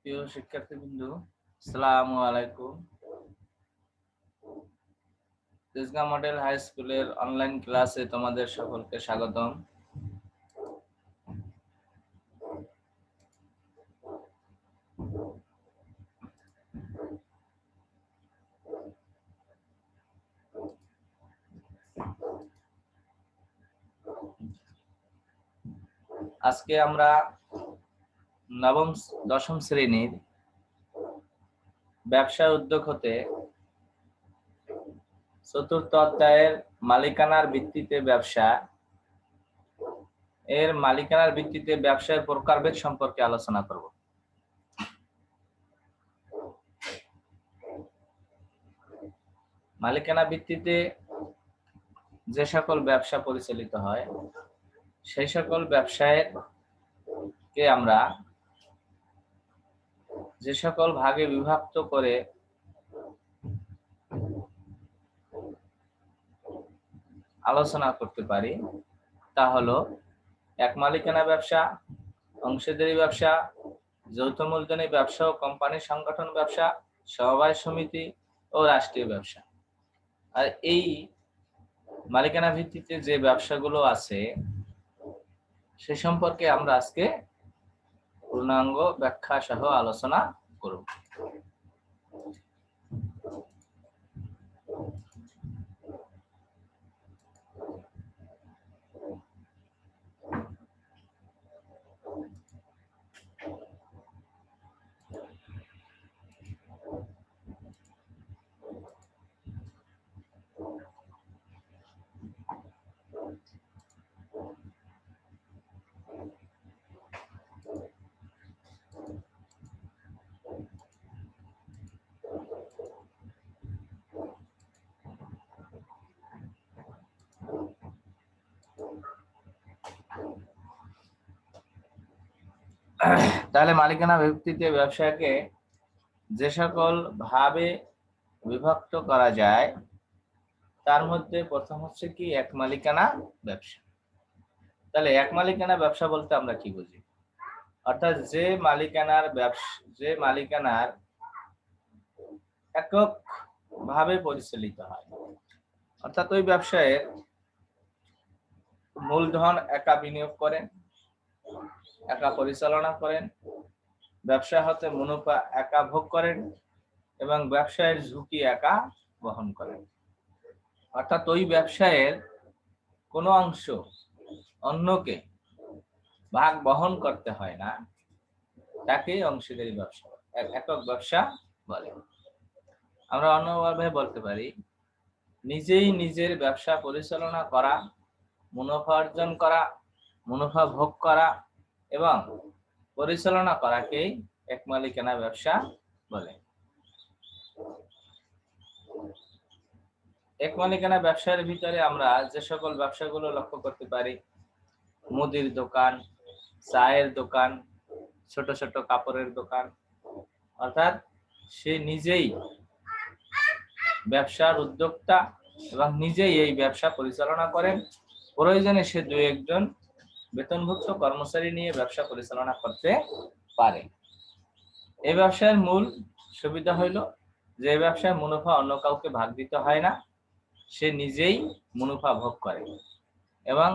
প্রিয় শিক্ষার্থীবৃন্দ, আসসালামু আলাইকুম। তেজগাঁ মডেল হাই স্কুলের অনলাইন ক্লাসে তোমাদের সকলকে স্বাগতম। আজকে আমরা দশম শ্রেণীর ব্যবসা উদ্যোগ হতে চতুর্থ অধ্যায়ের মালিকানার ভিত্তিতে ব্যবসা এর মালিকানার ভিত্তিতে ব্যবসায়ের প্রকারভেদ সম্পর্কে আলোচনা করব। মালিকানা ভিত্তিতে যে সকল ব্যবসা পরিচালিত হয় সেই সকল ব্যবসায়ের কে আমরা যে সকল ভাগে বিভক্ত করে আলোচনা করতে পারি তা হলো এক মালিকানা ব্যবসা, অংশীদারি ব্যবসা, যৌথ মূলধনী ব্যবসা ও কোম্পানি সংগঠন ব্যবসা, সমবায় সমিতি ও রাষ্ট্রীয় ব্যবসা। আর এই মালিকানা ভিত্তিতে যে ব্যবসাগুলো আছে সে সম্পর্কে আমরা আজকে পূর্ণাঙ্গ ব্যাখ্যা সহ আলোচনা করব। তাহলে মালিকানা ভিত্তিতে ব্যবসাকে যে সকল ভাবে বিভক্ত করা যায় তার মধ্যে প্রথম হচ্ছে কি এক মালিকানা ব্যবসা। তাহলে এক মালিকানা ব্যবসা বলতে আমরা কি বুঝি? অর্থাৎ যে মালিকানার একক ভাবে পরিচালিত হয়, অর্থাৎ ওই ব্যবসায়ের মূলধন একা বিনিয়োগ করেন, একা পরিচালনা করেন, ব্যবসা হতে মুনাফা একা ভোগ করেন এবং ব্যবসায়ের ঝুঁকি একা বহন করেন। অর্থাৎ ওই ব্যবসায়ের কোনো অংশ অন্যকে ভাগ বহন করতে হয় না, তাকে অংশীদারি ব্যবসা, একক ব্যবসা বলে। আমরা অন্যভাবে বলতে পারি নিজেই নিজের ব্যবসা পরিচালনা করা, মুনাফা অর্জন করা, মুনাফা ভোগ করা এবং পরিচালনা করাকেই এক মালিকানা ব্যবসা বলে। এক মালিকানা ব্যবসার ভিতরে আমরা যে সকল ব্যবসাগুলো লক্ষ্য করতে পারি, মুদির দোকান, চায়ের দোকান, ছোট ছোট কাপড়ের দোকান, অর্থাৎ সে নিজেই ব্যবসার উদ্যোক্তা এবং নিজেই এই ব্যবসা পরিচালনা করেন। প্রয়োজনে সে দুই একজন বেতনভুক্ত কর্মচারী নিয়ে ব্যবসা পরিচালনা করতে পারে। এই ব্যবসার মূল সুবিধা হইল যে ব্যবসায় মুনাফা অন্য কাউকে ভাগ দিতে হয় না, সে নিজেই মুনাফা ভোগ করে। এবং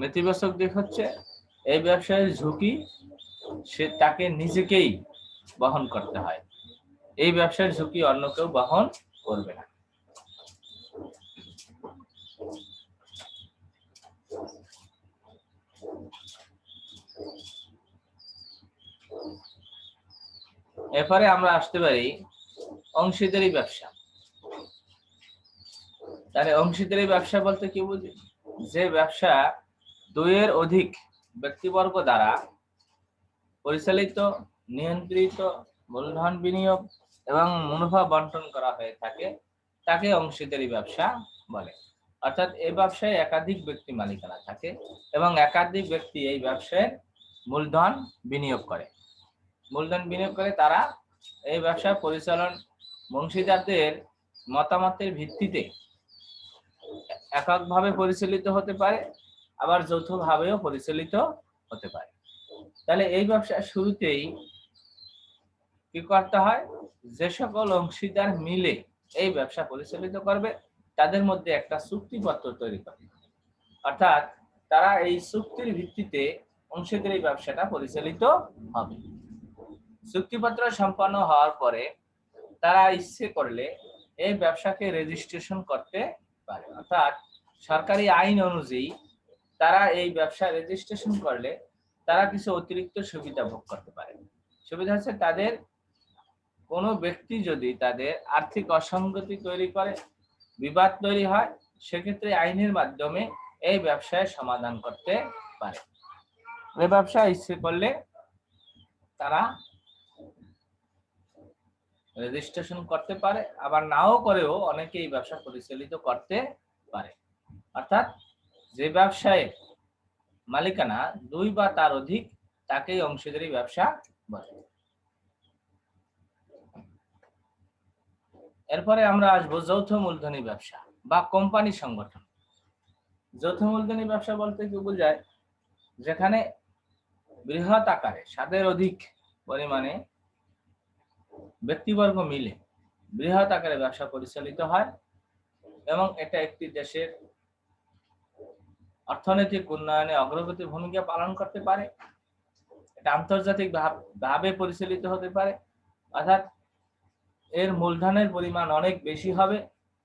নেতিবাচক দিক হচ্ছে এই ব্যবসায়ের ঝুঁকি সে তাকে নিজেকেই বহন করতে হয়, এই ব্যবসার ঝুঁকি অন্য কেউ বহন করবে না। এরপরে আমরা আসতে পারি অংশীদারি ব্যবসা। তাহলে অংশীদারি ব্যবসা বলতে কি বুঝি? যে ব্যবসা দুইয়ের অধিক ব্যক্তিবর্গ দ্বারা পরিচালিত, নিয়ন্ত্রিত, মূলধন বিনিয়োগ এবং মুনাফা বন্টন করা হয়ে থাকে, তাকে অংশীদারি ব্যবসা বলে। অর্থাৎ এই ব্যবসায় একাধিক ব্যক্তি মালিকানা থাকে এবং একাধিক ব্যক্তি এই ব্যবসায় মূলধন বিনিয়োগ করে। তারা এই ব্যবসা পরিচালন অংশীদারদের মতামতের ভিত্তিতে এককভাবে পরিচালিত হতে পারে, আবার যৌথভাবেও পরিচালিত হতে পারে। তাহলে এই ব্যবসার শুরুতেই কি করতে হয়, যে সকল অংশীদার মিলে এই ব্যবসা পরিচালিত করবে তাদের মধ্যে একটা চুক্তিপত্র তৈরি করতে হবে। অর্থাৎ তারা এই চুক্তির ভিত্তিতে অংশীদারি ব্যবসাটা পরিচালিত হবে। চুক্তিপত্র সম্পন্ন হওয়ার পরে তারা ইচ্ছে করলে এই ব্যবসাকে রেজিস্ট্রেশন করতে পারে। অর্থাৎ সরকারি আইন অনুযায়ী তারা এই ব্যবসা রেজিস্ট্রেশন করলে তারা কিছু অতিরিক্ত সুবিধা ভোগ করতে পারে। সুবিধা হচ্ছে, তাদের কোনো ব্যক্তি যদি তাদের আর্থিক অসঙ্গতি তৈরি করে, বিবাদ তৈরি হয়, সেক্ষেত্রে আইনের মাধ্যমে এই ব্যবসায় সমাধান করতে পারে। এই ব্যবসা ইচ্ছে করলে তারা রেজিস্ট্রেশন করতে পারে, আবার নাও করেও অনেকে এই ব্যবসা পরিচালিত করতে পারে। অর্থাৎ যে ব্যবসায় মালিকানা 2 বা তার অধিক তাকেই অংশীদারি ব্যবসা বলে। এরপরে আমরা আসবো যৌথ মূলধনী ব্যবসা বা কোম্পানি সংগঠন। যৌথ মূলধনী ব্যবসা বলতে কি বোঝায়, যেখানে বৃহৎ আকারে 7 অধিক পরিমাণে ব্যক্তিবর্গ মিলে বৃহৎ আকারে ব্যবসা পরিচালিত হয় এবং এটা একটি দেশের অর্থনৈতিক উন্নয়নে অগ্রগতির ভূমিকা পালন করতে পারে। এটা আন্তর্জাতিক ভাবে পরিচালিত হতে পারে, অর্থাৎ এর মূলধনের পরিমাণ অনেক বেশি হবে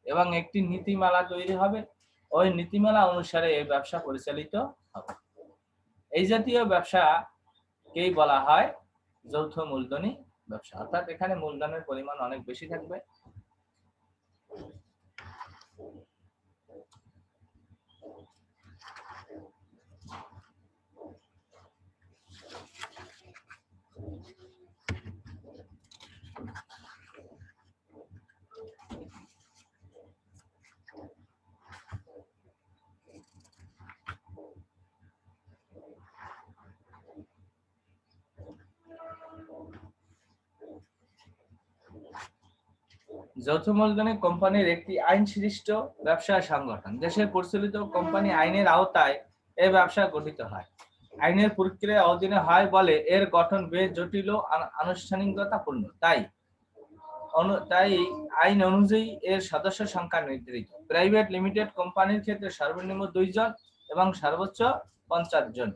এবং একটি নীতিমালা তৈরি হবে, ওই নীতিমালা অনুসারে এই ব্যবসা পরিচালিত হবে। এই জাতীয় ব্যবসাকেই বলা হয় যৌথ মূলধনী ব্যবসা। অর্থাৎ এখানে মূলধনের পরিমাণ অনেক বেশি থাকবে। যৌথ মূলধনী কোম্পানির একটি আইন সৃষ্ট ব্যবসা সংগঠন। দেশের পরিচালিত কোম্পানি আইনের আওতায় এই ব্যবসা গঠিত হয়। আইনের প্রক্রিয়া অধীনে হয় বলে এর গঠন বেশ জটিল ও আনুষ্ঠানিকতাপূর্ণ। তাই আইন অনুযায়ী এর সদস্য সংখ্যা নির্ধারিত। প্রাইভেট লিমিটেড কোম্পানির ক্ষেত্রে সর্বনিম্ন 2 জন এবং সর্বোচ্চ 50 জন,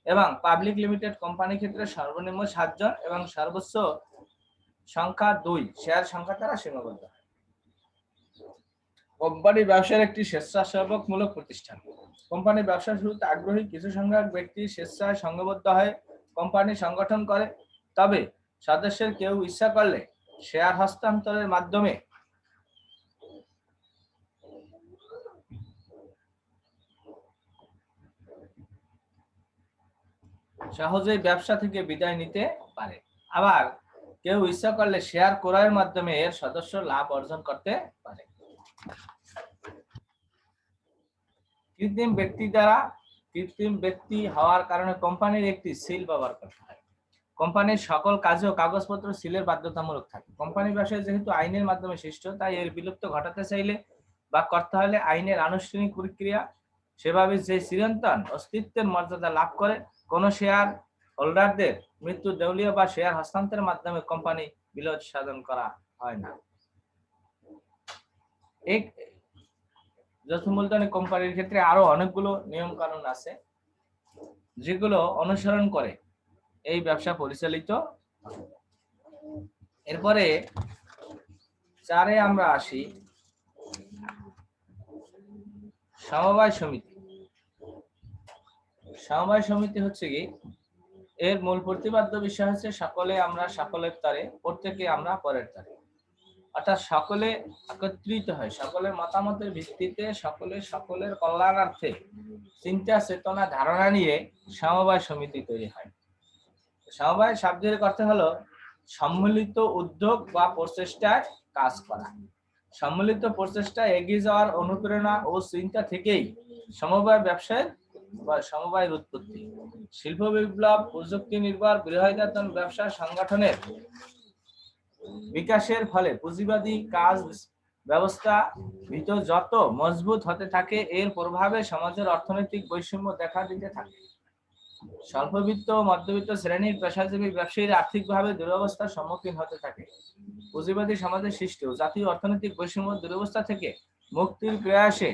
এবং পাবলিক লিমিটেড কোম্পানির ক্ষেত্রে সর্বনিম্ন 7 জন এবং সর্বোচ্চ সংখ্যা 2 শেয়ার সংখ্যা দ্বারা সীমাবদ্ধ। কোম্পানি ব্যবসার একটি স্বেচ্ছাসেবকমূলক প্রতিষ্ঠান। কোম্পানির ব্যবসা শুরুতে আগ্রহী কিছু সংখ্যক ব্যক্তি স্বেচ্ছায় সংঘবদ্ধ হয়ে কোম্পানি সংগঠন করে, তবে সদস্যের কেউ ইচ্ছা করলে শেয়ার হস্তান্তরের মাধ্যমে সহজেই ব্যবসা থেকে বিদায় নিতে পারে। আবার কেউ ইচ্ছা করলে শেয়ার ক্রয়ের মাধ্যমে এর সদস্য লাভ অর্জন করতে পারে। কৃত্রিম ব্যক্তি হওয়ার কারণে কোম্পানির একটি সিল ব্যবহার করতে হয়। কোম্পানির সকল কাজে ও কাগজপত্র সিলের বাধ্যতামূলক থাকে। কোম্পানি ব্যবসায় যেহেতু আইনের মাধ্যমে সৃষ্ট, তাই এর বিলুপ্ত ঘটাতে চাইলে বা করতে হলে আইনের আনুষ্ঠানিক প্রক্রিয়া সেভাবে যে চিরন্তন অস্তিত্বের মর্যাদা লাভ করে। কোন শেয়ার হোল্ডারদের মৃত্যু, দেউলিয়া বা শেয়ার হস্তান্তরের মাধ্যমে কোম্পানি বিলয় সাধন করা হয় না। যৌথ মূলধনী কোম্পানির ক্ষেত্রে আরো অনেকগুলো নিয়ম কানুন আছে যেগুলো অনুসরণ করে এই ব্যবসা পরিচালিত। এরপরে 4-এ আমরা আসি সমবায় সমিতি। সমবায় সমিতি হচ্ছে কি, এর মূল প্রতিপাদ্য বিষয় হচ্ছে সকলে আমরা সকলের তরে, প্রত্যেকে আমরা পরের তরে। অর্থাৎ সকলে একত্রিত হয়, সকলের মতামতের ভিত্তিতে সকলের কল্যাণার্থে চিন্তা চেতনা ধারণা নিয়ে সমবায় সমিতি তৈরি হয়। সমবায় শব্দের অর্থ হলো সম্মিলিত উদ্যোগ বা প্রচেষ্টায় কাজ করা। সম্মিলিত প্রচেষ্টা এগিয়ে যাওয়ার অনুপ্রেরণা ও চিন্তা থেকেই সমবায় ব্যবসায় বা সমবায়ের উৎপত্তি। শিল্প বিপ্লব, প্রযুক্তি নির্ভর বৃহদায়তন ব্যবসা সংগঠনের বিকাশের ফলে পুঁজিবাদী কাজ ব্যবস্থা ভিতর যত মজবুত হতে থাকে, এর প্রভাবে সমাজের অর্থনৈতিক বৈষম্য দেখা দিতে থাকে। স্বল্পবিত্ত ও মধ্যবিত্ত শ্রেণীর পেশাজীবী ব্যবসায়ীরা আর্থিকভাবে দুরবস্থার সম্মুখীন হতে থাকে। পুঁজিবাদী সমাজের সৃষ্টি ও জাতীয় অর্থনৈতিক বৈষম্য দুরবস্থা থেকে মুক্তির প্রয়াসে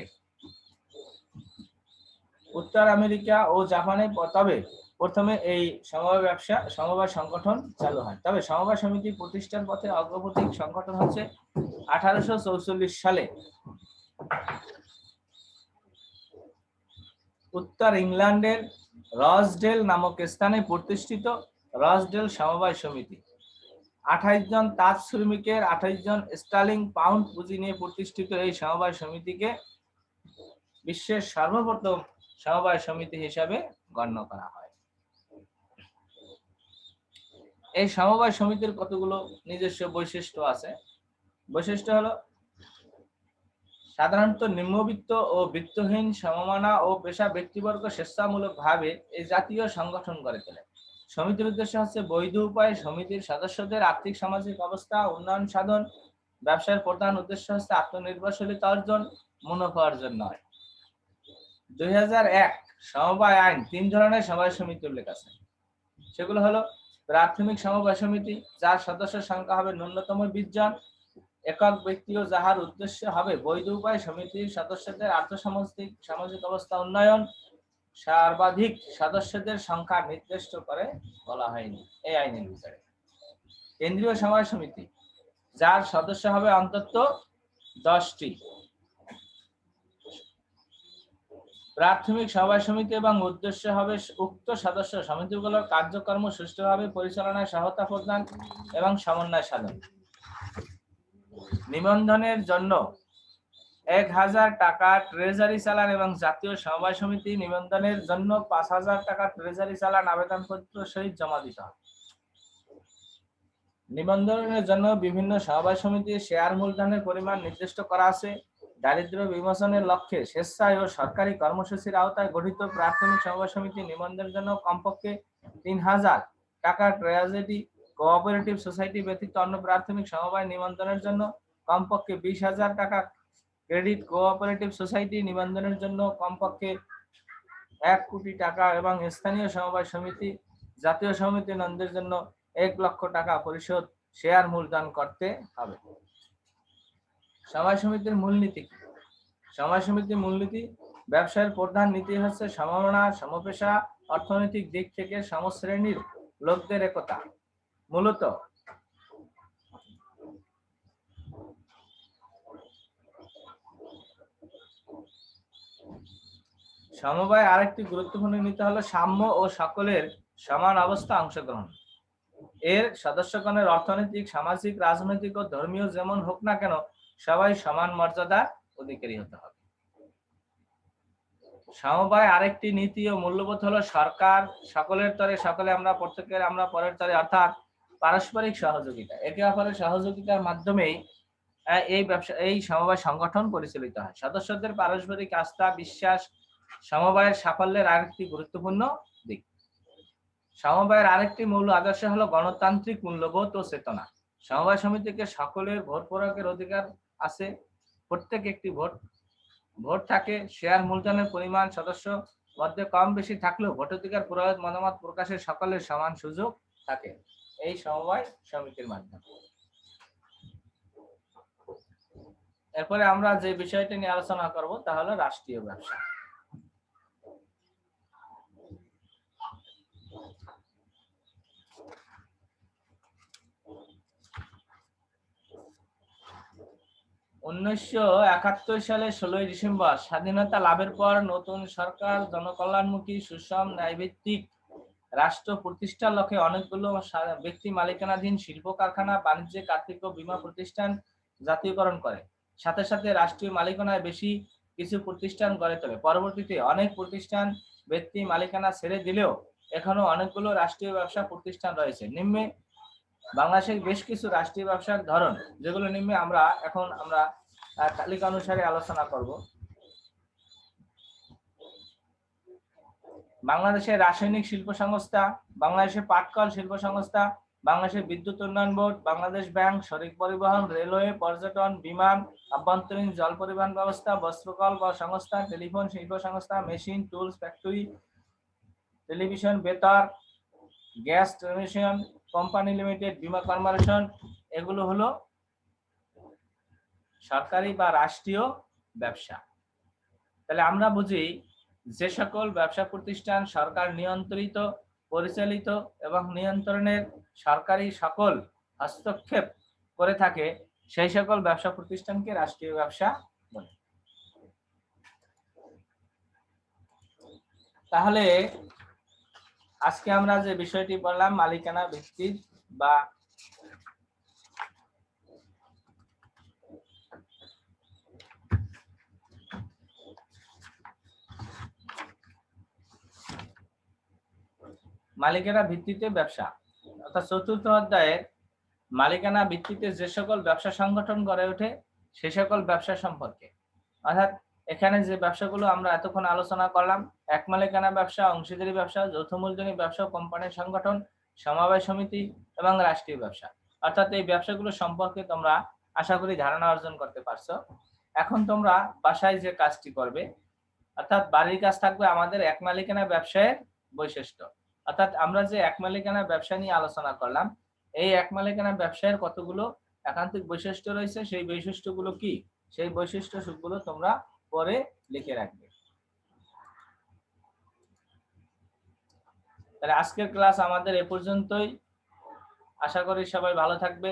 উত্তর আমেরিকা ও জাপানে তবে প্রথমে এই সমবায় সংগঠন চালু হয়। তবে সমবায় সমিতি প্রতিষ্ঠার পথে অগ্রগতিক সংগঠন হচ্ছে 1844 সালে উত্তর ইংল্যান্ডের রসডেল নামক স্থানে প্রতিষ্ঠিত রসডেল সমবায় সমিতি। 28 জন তাঁত শ্রমিকের 28 জন স্টার্লিং পাউন্ড পুঁজি নিয়ে প্রতিষ্ঠিত এই সমবায় সমিতিকে বিশ্বের সর্বপ্রথম সমবায় সমিতি হিসাবে গণ্য করা হয়। এই সমবায় সমিতির কতগুলো নিজস্ব বৈশিষ্ট্য আছে। বৈশিষ্ট্য হলো সাধারণত নিম্নবিত্ত ও বিত্তহীন সমমানা ও পেশা ব্যক্তিবর্গ স্বেচ্ছামূলকভাবে এই জাতীয় সংগঠন গড়ে তোলে। সমিতির উদ্দেশ্য হচ্ছে বৈধ উপায়ে সমিতির সদস্যদের আর্থিক সামাজিক অবস্থা উন্নয়ন সাধন। ব্যবসার প্রধান উদ্দেশ্য হচ্ছে আত্মনির্ভরশীলতা অর্জন, মুনাফা অর্জন নয়। 2001 সমবায় আইন 3 ধরনের সমবায় সমিতি উল্লেখ আছে। সেগুলো হলো প্রাথমিক সমবায় সমিতি, যার সদস্য সংখ্যা হবে ন্যূনতম 20 জন। একক ব্যক্তি ও যাহার উদ্দেশ্য হবে বৈধ উপায়ে সমিতির সদস্যদের সামাজিক অবস্থা উন্নয়ন। সর্বাধিক সদস্যদের সংখ্যা নির্দিষ্ট করে বলা হয়নি এই আইনের ভিতরে। কেন্দ্রীয় সমবায় সমিতি, যার সদস্য হবে অন্তত 10টি। প্রাথমিক সমবায় সমিতি এবং উদ্দেশ্য হবে উক্ত সদস্য সমিতিগুলোর কার্যক্রম সুষ্ঠুভাবে পরিচালনায় সহায়তা প্রদান এবং সমন্বয় সাধন। নিবন্ধনের জন্য 1000 টাকা ট্রেজারি চালান এবং জাতীয় সমবায় সমিতি নিবন্ধনের জন্য 5000 টাকা ট্রেজারি চালান আবেদনপত্র সহিত জমা দিতে হবে। নিবন্ধনের জন্য বিভিন্ন সমবায় সমিতির শেয়ার মূলধনের পরিমাণ নির্দিষ্ট করা আছে। দারিদ্র্য বিমোচনের লক্ষ্যে স্বেচ্ছায় ও সরকারি কর্মসূচির আওতায় গঠিত প্রাথমিক সমবায় সমিতি নিবন্ধনের জন্য কমপক্ষে 3000 টাকা ট্রেজারি কোঅপারেটিভ সোসাইটি ব্যতীত অন্য প্রাথমিক সমবায় নিবন্ধনের জন্য কমপক্ষে 20,000 টাকা, ক্রেডিট কোঅপারেটিভ সোসাইটি নিবন্ধনের জন্য কমপক্ষে 1 কোটি টাকা এবং স্থানীয় সমবায় সমিতি জাতীয় সমিতি নিবন্ধনের জন্য 1 লক্ষ টাকা পরিশোধ শেয়ার মূলধন করতে হবে। সমবায় সমিতির মূলনীতি। সমবায় সমিতির মূলনীতি ব্যবসায়ের প্রধান নীতি হচ্ছে সমমনা সমপেশা অর্থনৈতিক দিক থেকে সমশ্রেণীর লোকদের একতা। মূলত সমবায় আরেকটি গুরুত্বপূর্ণ নীতি হলো সাম্য ও সকলের সমান অবস্থা অংশগ্রহণ। এর সদস্যগণের অর্থনৈতিক, সামাজিক, রাজনৈতিক ও ধর্মীয় যেমন হোক না কেন সবাই সমান মর্যাদার অধিকারী হতে হবে। সমবায় আরেকটি নীতি ও মূল্যবোধ হলো সরকার সকলের তরে সকলে আমরা প্রত্যেকের আমরা পরের তরে, অর্থাৎ পারস্পরিক সহযোগিতা। একে অপরের সহযোগিতার মাধ্যমেই এই সমবায় সংগঠন পরিচালিত হয়। সদস্যদের পারস্পরিক আস্থা বিশ্বাস সমবায়ের সাফল্যের আরেকটি গুরুত্বপূর্ণ দিক। সমবায়ের আরেকটি মূল আদর্শ হলো গণতান্ত্রিক মূল্যবোধ ও চেতনা। সমবায় সমিতিকে সকলের ভোট প্রয়োগের অধিকার আছে। প্রত্যেক একটি ভোট থাকে। শেয়ার মূলধনের পরিমাণ সদস্য মধ্যে কম বেশি থাকলেও ভোটাধিকার প্রয়োগ মতামত প্রকাশের সকলের সমান সুযোগ থাকে এই সমবায় সমিতির মাধ্যমে। এরপরে আমরা যে বিষয়টি নিয়ে আলোচনা করব তা হলো রাষ্ট্রীয় ব্যবসা। উনিশশো 71 সালে 16 ডিসেম্বর স্বাধীনতা লাভের পর নতুন সরকার জনকল্যাণমুখী সুষম ন্যায়ভিত্তিক রাষ্ট্র প্রতিষ্ঠার লক্ষ্যে অনেকগুলো ব্যক্তি মালিকানাধীন শিল্প কারখানা, বাণিজ্যিক, আর্থিক ও বীমা প্রতিষ্ঠান জাতীয়করণ করে। সাথে সাথে রাষ্ট্রীয় মালিকানায় বেশি কিছু প্রতিষ্ঠান গড়ে তোলে। পরবর্তীতে অনেক প্রতিষ্ঠান ব্যক্তি মালিকানা ছেড়ে দিলেও এখনো অনেকগুলো রাষ্ট্রীয় ব্যবসা প্রতিষ্ঠান রয়েছে। নিম্নে বাংলাদেশের বেশ কিছু রাষ্ট্রীয় ব্যবসার ধরন, যেগুলো নিম্নে আমরা তালিকা অনুসারে আলোচনা করব। বাংলাদেশের রাসায়নিক শিল্প সংস্থা, বাংলাদেশের পাটকল শিল্প সংস্থা, বাংলাদেশের বিদ্যুৎ উন্নয়ন বোর্ড, বাংলাদেশ ব্যাংক, সড়ক পরিবহন, রেলওয়ে, পর্যটন, বিমান, আভ্যন্তরীণ জল পরিবহন ব্যবস্থা, বস্ত্রকল বা সংস্থা, টেলিফোন শিল্প সংস্থা, মেশিন টুলস ফ্যাক্টরি, টেলিভিশন বেতার, গ্যাস ট্রান্সমিশন কোম্পানি লিমিটেড, বীমা কর্পোরেশন, এগুলো হলো সরকারি বা রাষ্ট্রীয় ব্যবসা। তাহলে আমরা বুঝি যে সকল ব্যবসা প্রতিষ্ঠান সরকার নিয়ন্ত্রিত, পরিচালিত এবং নিয়ন্ত্রণের সরকারি সকল হস্তক্ষেপ করে থাকে, সেই সকল ব্যবসা প্রতিষ্ঠানকে রাষ্ট্রীয় ব্যবসা বলে। তাহলে আজকে আমরা যে বিষয়টি বললাম মালিকানা ভিত্তিক বা মালিকানা ভিত্তিতে ব্যবসা, অর্থাৎ চতুর্থ অধ্যায়ের মালিকানা ভিত্তিতে যে সকল ব্যবসা সংগঠন গড়ে ওঠে সে সকল ব্যবসা সম্পর্কে। অর্থাৎ এখানে যে ব্যবসাগুলো আমরা এতক্ষণ আলোচনা করলাম, এক মালিকানা ব্যবসা, অংশীদারি ব্যবসা, যৌথ মূলধনী ব্যবসা, কোম্পানির সংগঠন, সমবায় সমিতি এবং রাষ্ট্রীয় ব্যবসা, অর্থাৎ এই ব্যবসাগুলো সম্পর্কে তোমরা আশা করি ধারণা অর্জন করতে পারছো। এখন তোমরা বাসায় যে কাজটি করবে, অর্থাৎ বাড়ির কাজ থাকবে আমাদের এক মালিকানা ব্যবসায়ের বৈশিষ্ট্য। অর্থাৎ আমরা যে এক মালিকানা ব্যবসা নিয়ে আলোচনা করলাম, এই এক মালিকানা ব্যবসায়ের কতগুলো একান্তিক বৈশিষ্ট্য রয়েছে, সেই বৈশিষ্ট্যগুলো কি, সেই বৈশিষ্ট্যগুলো তোমরা পরে লিখে রাখবে। তাহলে আজকের ক্লাস আমাদের এ পর্যন্তই। আশা করি সবাই ভালো থাকবে।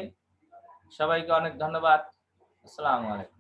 সবাইকে অনেক ধন্যবাদ। আসসালামু আলাইকুম।